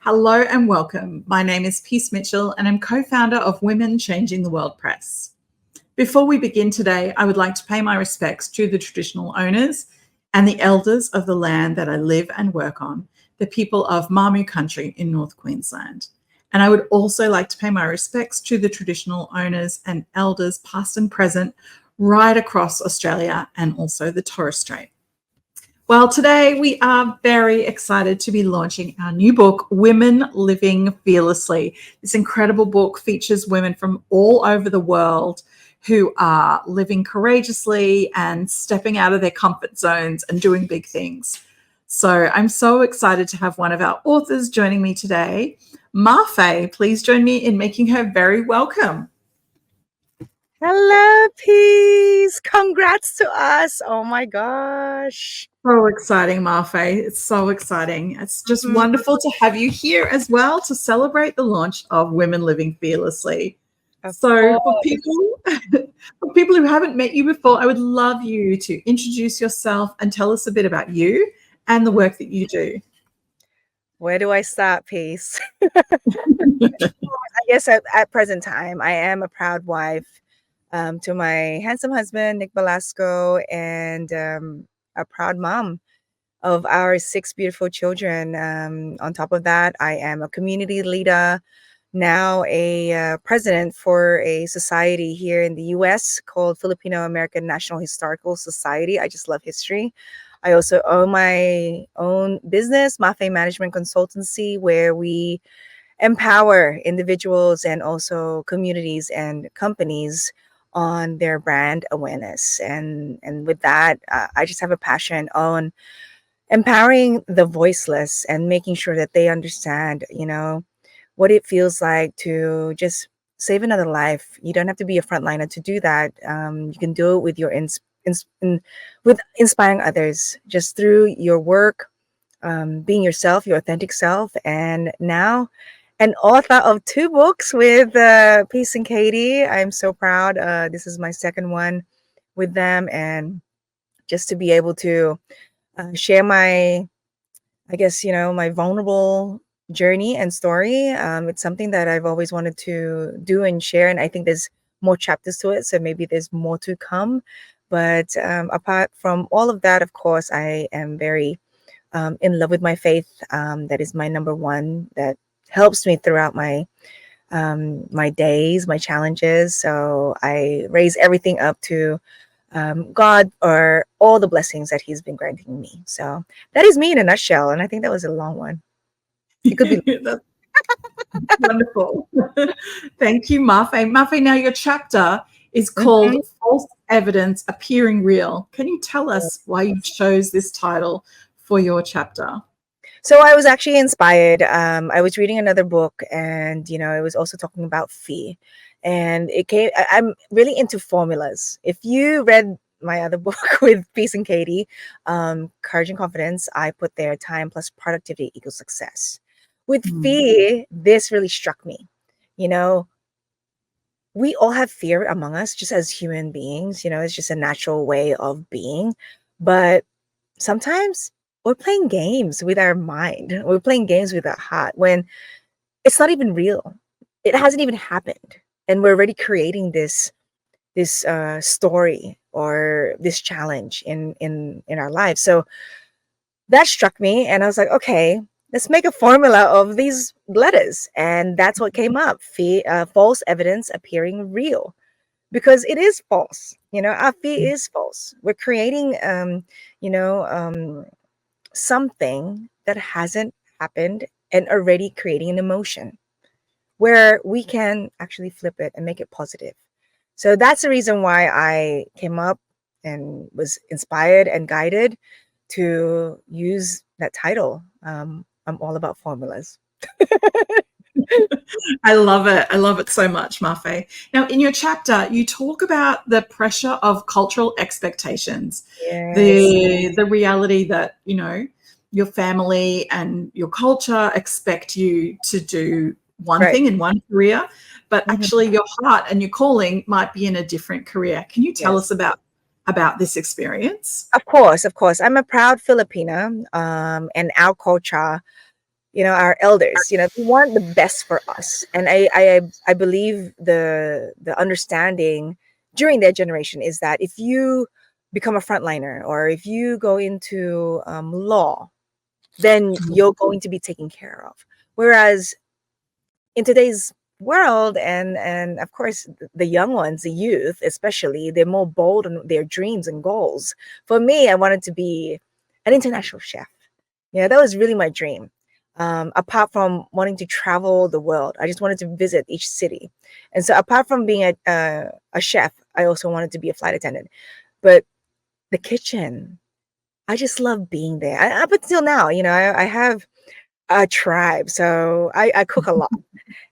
Hello and welcome. My name is Peace Mitchell and I'm co-founder of Women Changing the World Press. Before we begin today, I would like to pay my respects to the traditional owners and the elders of the land that I live and work on, the people of Mamu country in North Queensland. And I would also like to pay my respects to the traditional owners and elders past and present right across Australia and also the Torres Strait. Well, today we are very excited to be launching our new book, Women Living Fearlessly. This incredible book features women from all over the world who are living courageously and stepping out of their comfort zones and doing big things. So I'm so excited to have one of our authors joining me today. Mafae, please join me in making her very welcome. Hello, Peace. Congrats to us. Oh my gosh. So exciting, Mafae. It's so exciting. It's just wonderful to have you here as well to celebrate the launch of Women Living Fearlessly. So for people who haven't met you before, I would love you to introduce yourself and tell us a bit about you and the work that you do. Where do I start, Peace? I guess at present time, I am a proud wife to my handsome husband, Nick Belasco, and a proud mom of our 6 beautiful children. On top of that, I am a community leader, now a president for a society here in the US called Filipino American National Historical Society. I just love history. I also own my own business, Mafae Management Consultancy, where we empower individuals and also communities and companies on their brand awareness. And with that, I just have a passion on empowering the voiceless and making sure that they understand, what it feels like to just save another life. You don't have to be a frontliner to do that. You can do it with your with inspiring others just through your work, being yourself, your authentic self, and now an author of 2 books with Peace and Katie. I'm so proud. This is my second one with them, and just to be able to share my, my vulnerable journey and story. It's something that I've always wanted to do and share, and I think there's more chapters to it, so maybe there's more to come. But apart from all of that, of course, I am very in love with my faith. That is my number one. That helps me throughout my my days, my challenges. So I raise everything up to God, or all the blessings that He's been granting me. So that is me in a nutshell. And I think that was a long one. It could be wonderful. Thank you, Mafae. Mafae, now your chapter is called False Evidence Appearing Real. Can you tell us why you chose this title for your chapter? So I was actually inspired. I was reading another book, and it was also talking about fear. And I'm really into formulas. If you read my other book with Peace and Katie, Courage and Confidence, I put there time plus productivity equals success. With fear, this really struck me. We all have fear among us just as human beings. It's just a natural way of being. But sometimes we're playing games with our mind. We're playing games with our heart when it's not even real. It hasn't even happened. And we're already creating this story or this challenge in our lives. So that struck me, and I was like, okay, let's make a formula of these letters. And that's what came up. False evidence appearing real. Because it is false. Our fear is false. We're creating something that hasn't happened and already creating an emotion where we can actually flip it and make it positive. So that's the reason why I came up and was inspired and guided to use that title. I'm all about formulas. I love it. I love it so much, Mafae. Now, in your chapter, you talk about the pressure of cultural expectations, Yes. the reality that, your family and your culture expect you to do one thing in one career, but actually your heart and your calling might be in a different career. Can you tell us about this experience? Of course. I'm a proud Filipina, and our culture our elders, they want the best for us. And I believe the understanding during their generation is that if you become a frontliner or if you go into law, then you're going to be taken care of. Whereas in today's world, and of course the young ones, the youth especially, they're more bold in their dreams and goals. For me, I wanted to be an international chef. Yeah, that was really my dream. Apart from wanting to travel the world, I just wanted to visit each city. And so apart from being a chef, I also wanted to be a flight attendant. But the kitchen, I just love being there. Up until now, I have a tribe, so I cook a lot.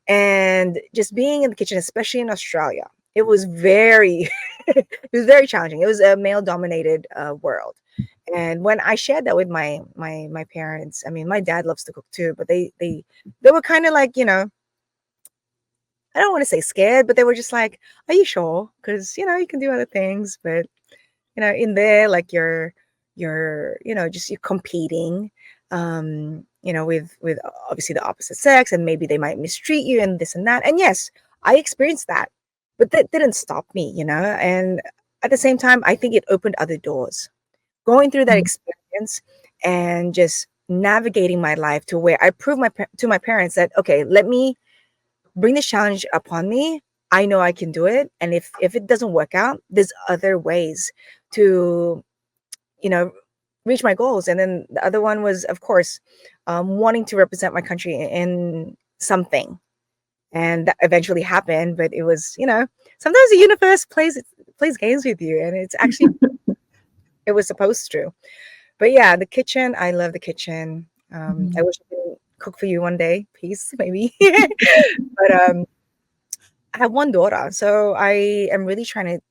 And just being in the kitchen, especially in Australia, it was very, it was very challenging. It was a male-dominated world. And when I shared that with my parents, I mean, my dad loves to cook too, but they were kind of like, I don't want to say scared, but they were just like, "Are you sure? Because you can do other things, but in there, like just you're competing, with obviously the opposite sex, and maybe they might mistreat you and this and that." And yes, I experienced that, but that didn't stop me, and at the same time, I think it opened other doors. Going through that experience and just navigating my life to where I proved to my parents that, okay, let me bring this challenge upon me. I know I can do it, and if it doesn't work out, there's other ways to you know reach my goals. And then the other one was, of course, wanting to represent my country in something, and that eventually happened. But it was, sometimes the universe plays games with you, and it's actually it was supposed to. But yeah, the kitchen, I love the kitchen. I wish I could cook for you one day, peace, maybe. But I have one daughter, so I am really trying to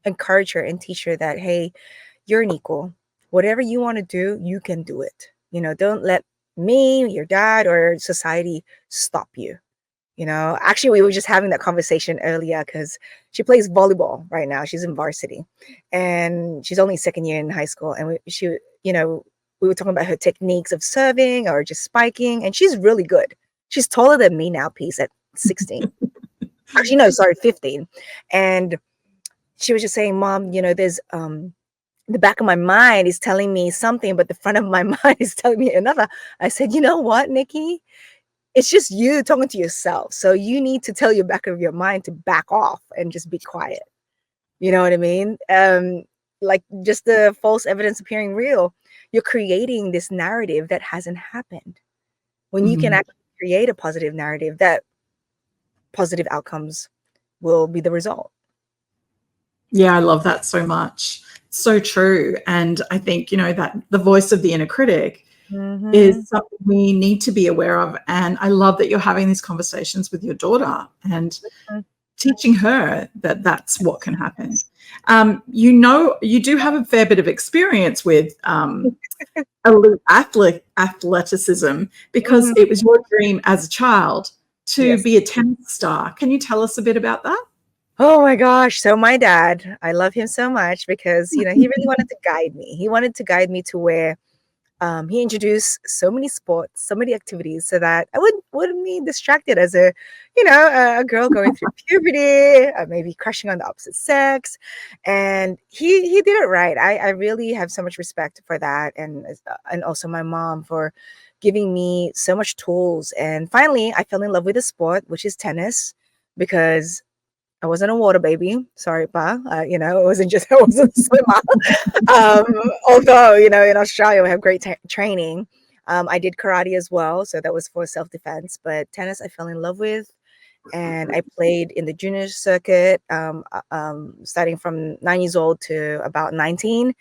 encourage her and teach her that, hey, you're an equal. Whatever you want to do, you can do it. Don't let me, your dad, or society stop you. Actually, we were just having that conversation earlier because she plays volleyball right now. She's in varsity, and she's only second year in high school. And we were talking about her techniques of serving or just spiking, and she's really good. She's taller than me now, Peace, at 16. Actually, no, sorry, 15. And she was just saying, Mom, there's the back of my mind is telling me something, but the front of my mind is telling me another. I said, you know what, Nikki? It's just you talking to yourself. So you need to tell your back of your mind to back off and just be quiet. You know what I mean? Like just the false evidence appearing real. You're creating this narrative that hasn't happened. When you can actually create a positive narrative, that positive outcomes will be the result. Yeah, I love that so much. So true. And I think, that the voice of the inner critic is something we need to be aware of. And I love that you're having these conversations with your daughter and teaching her that that's what can happen. You do have a fair bit of experience with elite athleticism because it was your dream as a child to be a tennis star. Can you tell us a bit about that? Oh my gosh. So my dad, I love him so much because, he really wanted to guide me. He wanted to guide me to where he introduced so many sports, so many activities so that I wouldn't be distracted as a girl going through puberty, maybe crushing on the opposite sex. And he did it right. I really have so much respect for that. And also my mom for giving me so much tools. And finally, I fell in love with the sport, which is tennis, because I wasn't a water baby. Sorry, Pa. It wasn't just, I wasn't a swimmer. Although, in Australia, we have great training. I did karate as well. So that was for self-defense. But tennis, I fell in love with. And I played in the junior circuit, starting from 9 years old to about 19.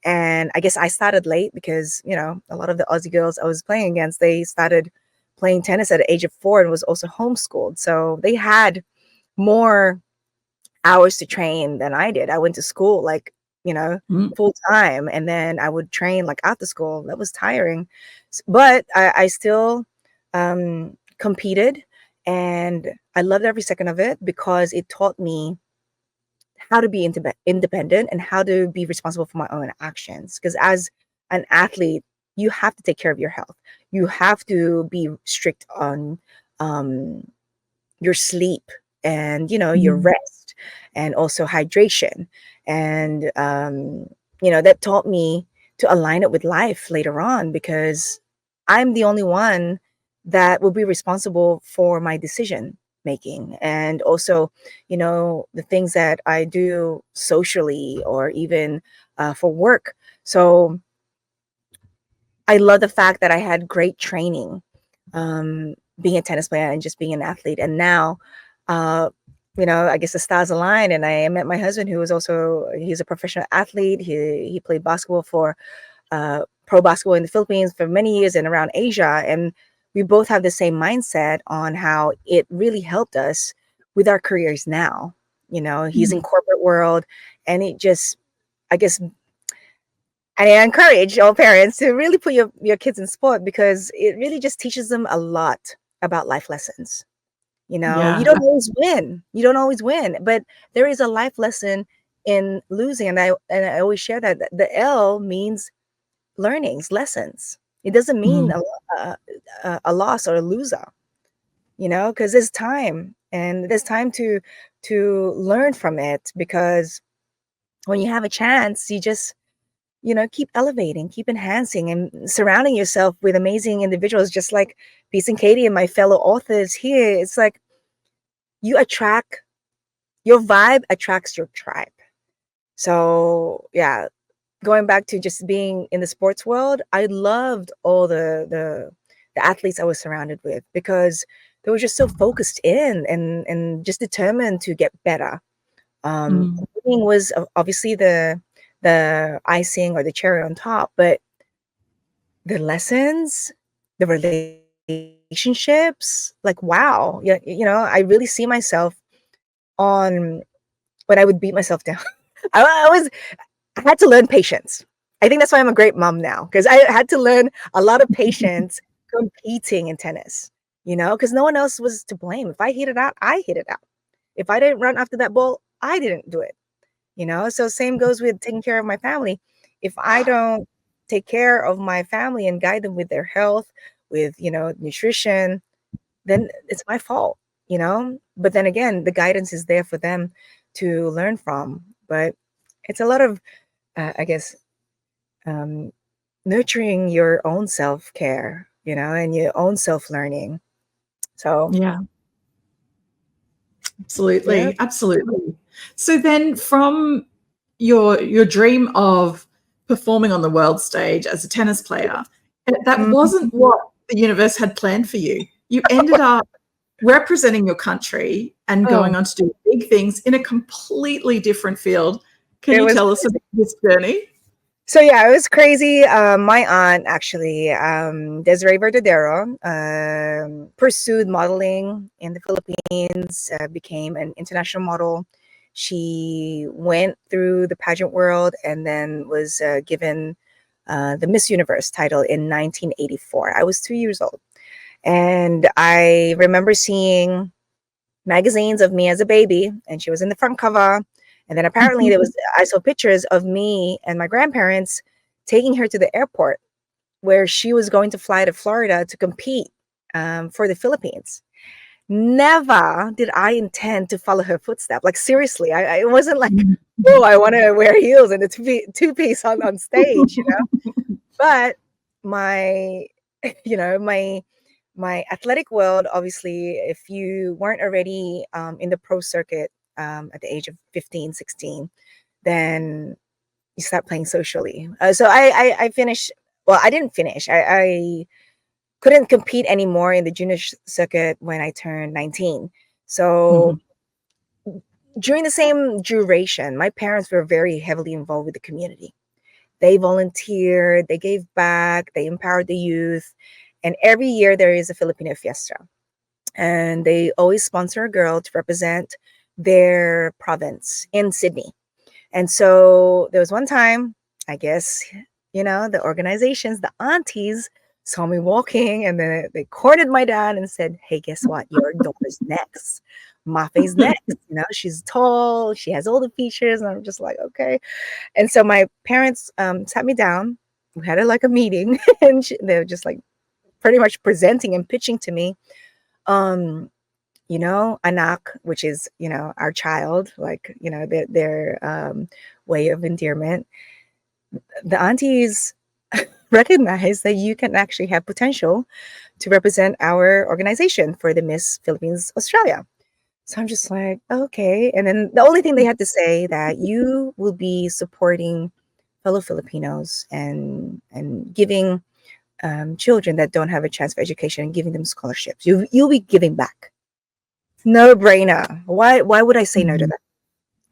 And I guess I started late because, a lot of the Aussie girls I was playing against, they started playing tennis at the age of 4 and was also homeschooled. So they had more hours to train than I did. I went to school full time, and then I would train like after school. That was tiring, but I still competed, and I loved every second of it because it taught me how to be independent and how to be responsible for my own actions. Because as an athlete, you have to take care of your health. You have to be strict on your sleep and, your Mm. rest, and also hydration. And, that taught me to align it with life later on, because I'm the only one that will be responsible for my decision making, and also, the things that I do socially, or even for work. So I love the fact that I had great training, being a tennis player and just being an athlete. And now, uh, I guess the stars align, and I met my husband, who was also, he's a professional athlete. He played basketball for pro basketball in the Philippines for many years and around Asia, and we both have the same mindset on how it really helped us with our careers now. He's in Mm. corporate world, and it just, I guess, and I encourage all parents to really put your kids in sport, because it really just teaches them a lot about life lessons. You Yeah. don't always win. You don't always win, but there is a life lesson in losing. And I always share that the L means learnings, lessons. It doesn't mean Mm. a loss or a loser, because there's time, and there's time to learn from it, because when you have a chance, you just, keep elevating, keep enhancing, and surrounding yourself with amazing individuals, just like Peace and Katie and my fellow authors here. It's like you attract, your vibe attracts your tribe. So yeah, going back to just being in the sports world, I loved all the athletes I was surrounded with, because they were just so focused in, and just determined to get better. Mm. Winning was obviously the icing or the cherry on top, but the lessons, the relationships, like wow, yeah, I really see myself on when I would beat myself down. I had to learn patience. I think that's why I'm a great mom now, because I had to learn a lot of patience competing in tennis. Because no one else was to blame. If I hit it out, I hit it out. If I didn't run after that ball, I didn't do it. So same goes with taking care of my family. If I don't take care of my family and guide them with their health, with nutrition, then it's my fault. But then again, the guidance is there for them to learn from. But it's a lot of I guess um nurturing your own self-care, and your own self-learning. So Yeah. yeah. Absolutely. Absolutely. So then from your dream of performing on the world stage as a tennis player, that Mhm. wasn't what the universe had planned for you. You ended up representing your country and Oh, going on to do big things in a completely different field. Can it you was tell us about this journey? So yeah, it was crazy. My aunt actually, Desiree Verdadero, pursued modeling in the Philippines, became an international model. She went through the pageant world, and then was given the Miss Universe title in 1984. I was 2 years old, and I remember seeing magazines of me as a baby, and she was in the front cover. And then apparently I saw pictures of me and my grandparents taking her to the airport, where she was going to fly to Florida to compete for the Philippines. Never did I intend to follow her footsteps. Like seriously, it wasn't like, oh, I want to wear heels and a two piece on stage. But my, my athletic world, obviously, if you weren't already in the pro circuit at the age of 15, 16, then you start playing socially. So I finished, well, I didn't finish. I couldn't compete anymore in the junior circuit when I turned 19. So Mhm. during the same duration, my parents were very heavily involved with the community. They volunteered, they gave back, they empowered the youth. And every year there is a Filipino fiesta. And they always sponsor a girl to represent their province in Sydney. And so there was one time, I guess, the organizations, the aunties saw me walking, and then they cornered my dad and said, hey, guess what? Your daughter's next. Mafe's next. She's tall, she has all the features. And I'm just like, okay. And so my parents sat me down we had like a meeting, and they were just like pretty much presenting and pitching to me, anak, which is, our child, like, their way of endearment. The aunties recognize that you can actually have potential to represent our organization for the Miss Philippines Australia. So I'm just like, okay. And then the only thing they had to say that you will be supporting fellow Filipinos and giving children that don't have a chance for education and giving them scholarships. You'll be giving back. No brainer. Why would I say no to Mhm. that?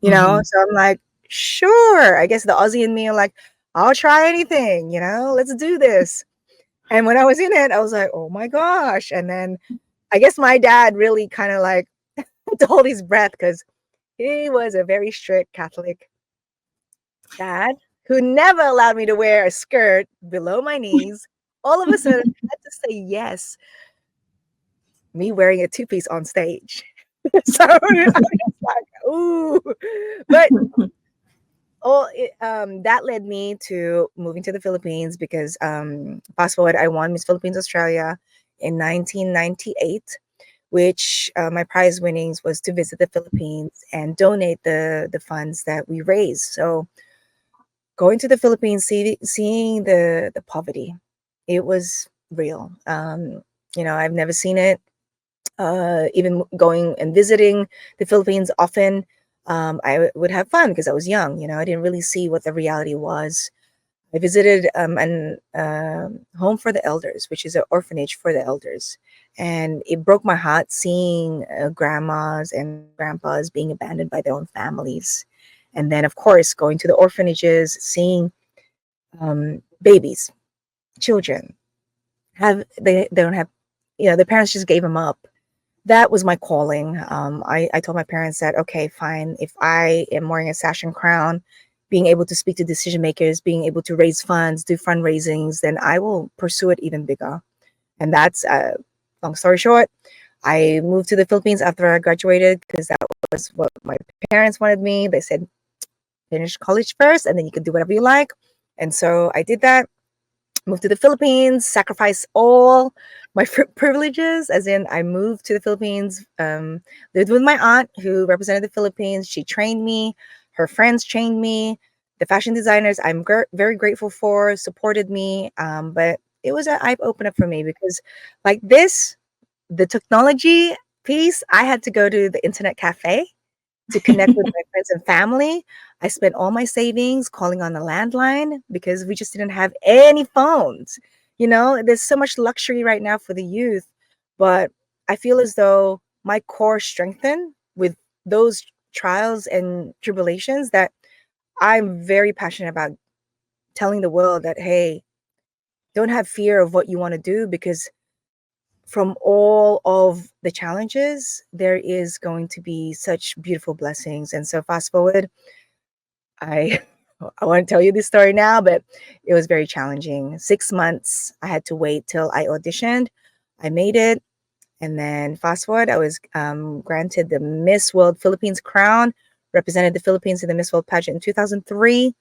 Mhm. So I'm like, sure. I guess the Aussie in me are like, I'll try anything, let's do this. And when I was in it, I was like, oh my gosh. And then I guess my dad really kind of like to hold his breath because he was a very strict Catholic dad who never allowed me to wear a skirt below my knees. All of a sudden, I had to say yes, me wearing a two-piece on stage. So I was just like, ooh. But that led me to moving to the Philippines because fast forward, I won Miss Philippines Australia in 1998, which my prize winnings was to visit the Philippines and donate the funds that we raised. So going to the Philippines, seeing the poverty, it was real. I've never seen it. Even going and visiting the Philippines often, would have fun because I was young. I didn't really see what the reality was. I visited an home for the elders, which is an orphanage for the elders. And it broke my heart seeing grandmas and grandpas being abandoned by their own families. And then, of course, going to the orphanages, seeing babies, children, they don't have, their parents just gave them up. That was my calling. I told my parents that, okay, fine, if I am wearing a sash and crown, being able to speak to decision makers, being able to raise funds, do fundraisings, then I will pursue it even bigger. And that's, long story short, I moved to the Philippines after I graduated because that was what my parents wanted me. They said, finish college first and then you can do whatever you like. And so I did that, moved to the Philippines, sacrificed all my privileges, as in I moved to the Philippines, lived with my aunt who represented the Philippines. She trained me, her friends trained me, the fashion designers I'm very grateful for supported me. But it was an eye opener for me because like this, the technology piece, I had to go to the internet cafe to connect with my friends and family. I spent all my savings calling on the landline because we just didn't have any phones. There's so much luxury right now for the youth, but I feel as though my core strengthened with those trials and tribulations that I'm very passionate about telling the world that, hey, don't have fear of what you want to do because from all of the challenges, there is going to be such beautiful blessings. And so fast forward, I I want to tell you this story now, but it was very challenging. 6 months I had to wait till I auditioned. I made it, and then fast forward, I was granted the Miss World Philippines crown, represented the Philippines in the Miss World pageant in 2003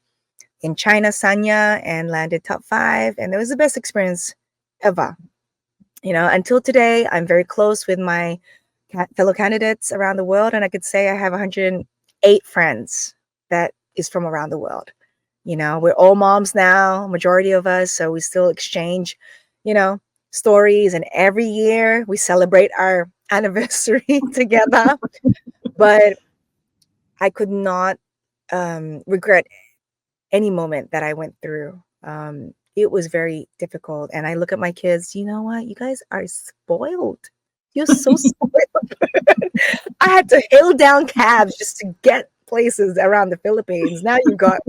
in China, Sanya, and landed top 5. And it was the best experience ever. Until today, I'm very close with my fellow candidates around the world, and I could say I have 108 friends that is from around the world. We're all moms now, majority of us, so we still exchange, you know, stories, and every year we celebrate our anniversary together. But I could not regret any moment that I went through. It was very difficult. And I look at my kids, you know what? You guys are spoiled. You're so spoiled. I had to hail down cabs just to get places around the Philippines. Now you've got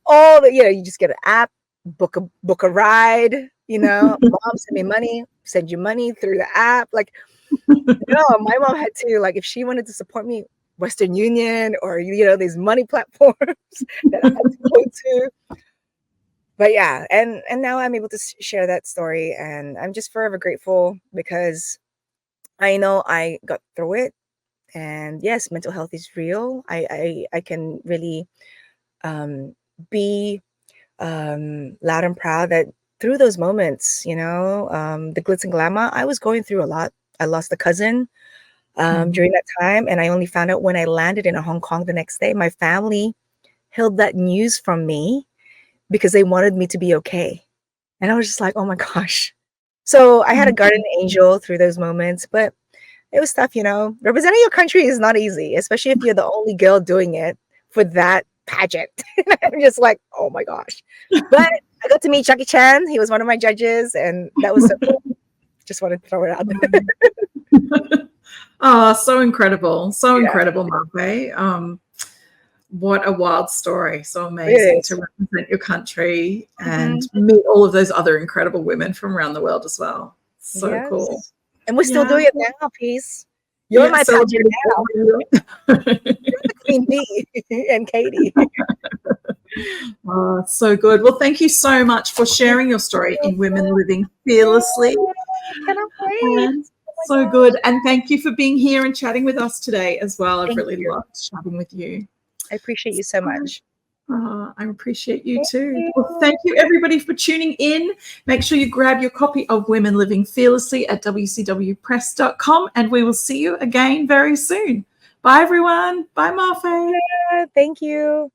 all the, you just get an app, book a ride, mom send me money, send you money through the app. Like, no, my mom had to, like, if she wanted to support me, Western Union or, these money platforms that I had to go to. But yeah, and now I'm able to share that story, and I'm just forever grateful because I know I got through it. And yes, mental health is real. I can really um, be loud and proud that through those moments, you know, the glitz and glamour, I was going through a lot. I lost a cousin during that time, and I only found out when I landed in Hong Kong the next day. My family held that news from me because they wanted me to be okay. And I was just like, oh my gosh. So I had a guardian angel through those moments, but it was tough, you know. Representing your country is not easy, especially if you're the only girl doing it for that pageant. I'm just like, oh my gosh. But I got to meet Jackie Chan. He was one of my judges, and that was so cool. Just wanted to throw it out there. Oh, so incredible. So Yeah. incredible, Mafae. What a wild story. So It amazing is. to represent your country and meet all of those other incredible women from around the world as well. So cool. Yes. And we're still Yeah. doing it now, Peace. You're Yeah, my pageant now. celebrating. You're the Queen Bee and Katie. Oh, so good. Well, thank you so much for sharing your story in Women Living Fearlessly. I cannot wait. And so good. And thank you for being here and chatting with us today as well. I've Thank really you. loved chatting with you. I appreciate you so much. I appreciate you Thank too. you. Well, thank you everybody for tuning in. Make sure you grab your copy of Women Living Fearlessly at wcwpress.com, and we will see you again very soon. Bye, everyone. Bye, Mafae. Thank you.